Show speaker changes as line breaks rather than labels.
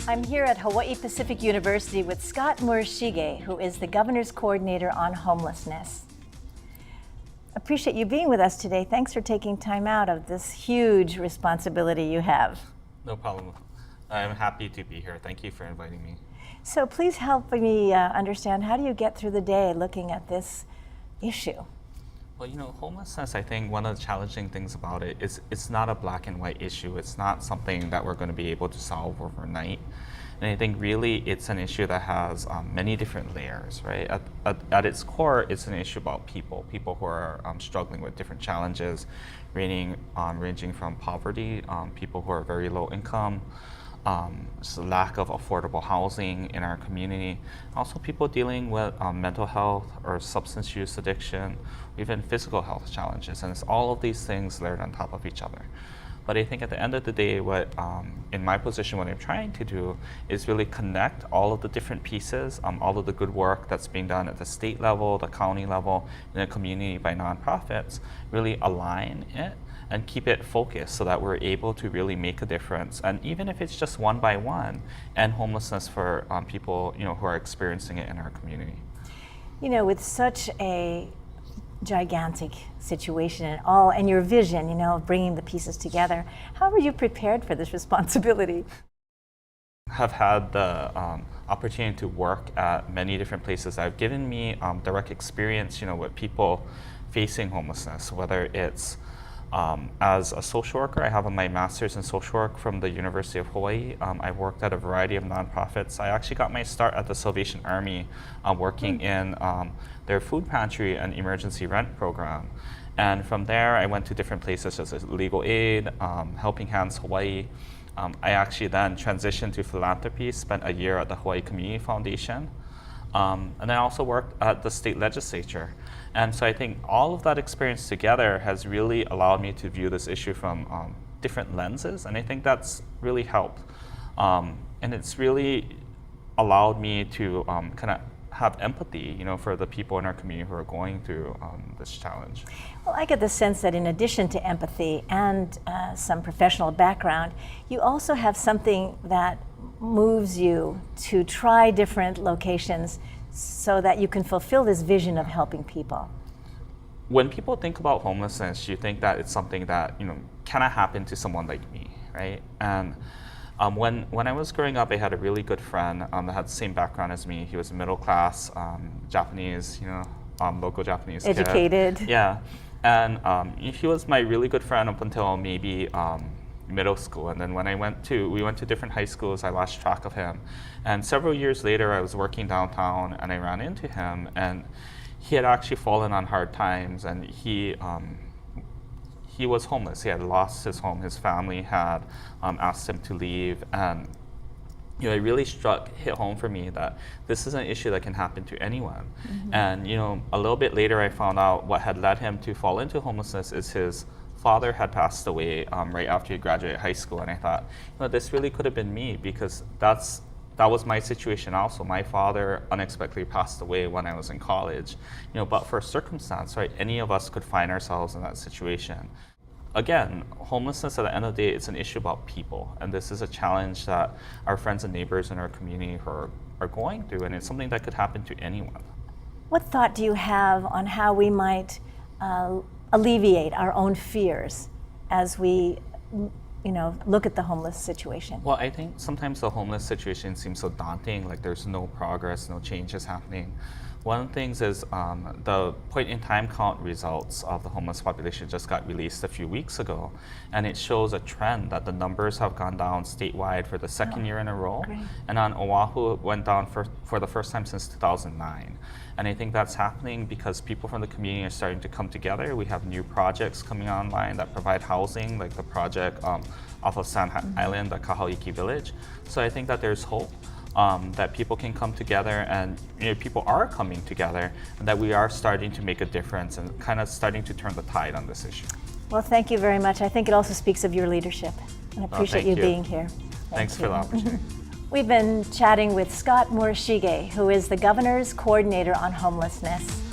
I'm here at Hawaiʻi Pacific University with Scott Morishige, who is the Governor's Coordinator on Homelessness. Appreciate you being with us today. Thanks for taking time out of this huge responsibility you have.
No problem. I'm happy to be here. Thank you for inviting me.
So please help me understand, how do you get through the day looking at this issue?
Well, homelessness, I think one of the challenging things about it is it's not a black and white issue. It's not something that we're going to be able to solve overnight. And I think really it's an issue that has many different layers, right? At its core, it's an issue about people who are struggling with different challenges, ranging from poverty, people who are very low income, so lack of affordable housing in our community. Also people dealing with mental health or substance use addiction, even physical health challenges. And it's all of these things layered on top of each other. But I think at the end of the day, what in my position, what I'm trying to do is really connect all of the different pieces, all of the good work that's being done at the state level, the county level, in the community by nonprofits, really align it and keep it focused so that we're able to really make a difference. And even if it's just one by one, end homelessness for people who are experiencing it in our community.
With such a gigantic situation and your vision, of bringing the pieces together, how were you prepared for this responsibility?
Have had the opportunity to work at many different places that have given me direct experience, with people facing homelessness, whether it's as a social worker. I have my master's in social work from the University of Hawaii. I've worked at a variety of nonprofits. I actually got my start at the Salvation Army working in their food pantry and emergency rent program. And from there, I went to different places such as Legal Aid, Helping Hands Hawaii. I actually then transitioned to philanthropy, spent a year at the Hawaiʻi Community Foundation. And I also worked at the state legislature. And so I think all of that experience together has really allowed me to view this issue from different lenses, and I think that's really helped. And it's really allowed me to kind of have empathy, for the people in our community who are going through this challenge.
Well, I get the sense that in addition to empathy and some professional background, you also have something that moves you to try different locations so that you can fulfill this vision of helping people.
When people think about homelessness, you think that it's something that cannot happen to someone like me, right? And when I was growing up, I had a really good friend that had the same background as me. He was a middle class Japanese, local Japanese
educated.
Kid. Yeah, and he was my really good friend up until maybe middle school. And then when we went to different high schools, I lost track of him. And several years later, I was working downtown and I ran into him, and he had actually fallen on hard times, and he was homeless. He had lost his home. His family had asked him to leave. And it really hit home for me that this is an issue that can happen to anyone. Mm-hmm. And a little bit later, I found out what had led him to fall into homelessness is his father had passed away right after he graduated high school. And I thought, this really could have been me, because that was my situation also. My father unexpectedly passed away when I was in college, but for a circumstance, right, any of us could find ourselves in that situation. Again, homelessness at the end of the day, it's an issue about people, and this is a challenge that our friends and neighbors in our community are going through, and it's something that could happen to anyone.
What thought do you have on how we might alleviate our own fears as we look at the homeless situation?
Well, I think sometimes the homeless situation seems so daunting, like there's no progress, no change is happening. One of the things is the point-in-time count results of the homeless population just got released a few weeks ago, and it shows a trend that the numbers have gone down statewide for the second year in a row.
Great.
And on Oahu, it went down for the first time since 2009. And I think that's happening because people from the community are starting to come together. We have new projects coming online that provide housing, like the project off of San Island, the Kahauiki Village. So I think that there's hope. That people can come together, and people are coming together, and that we are starting to make a difference and kind of starting to turn the tide on this issue.
Well, thank you very much. I think it also speaks of your leadership, and I appreciate you being here.
Thanks for the opportunity.
We've been chatting with Scott Morishige, who is the Governor's Coordinator on Homelessness.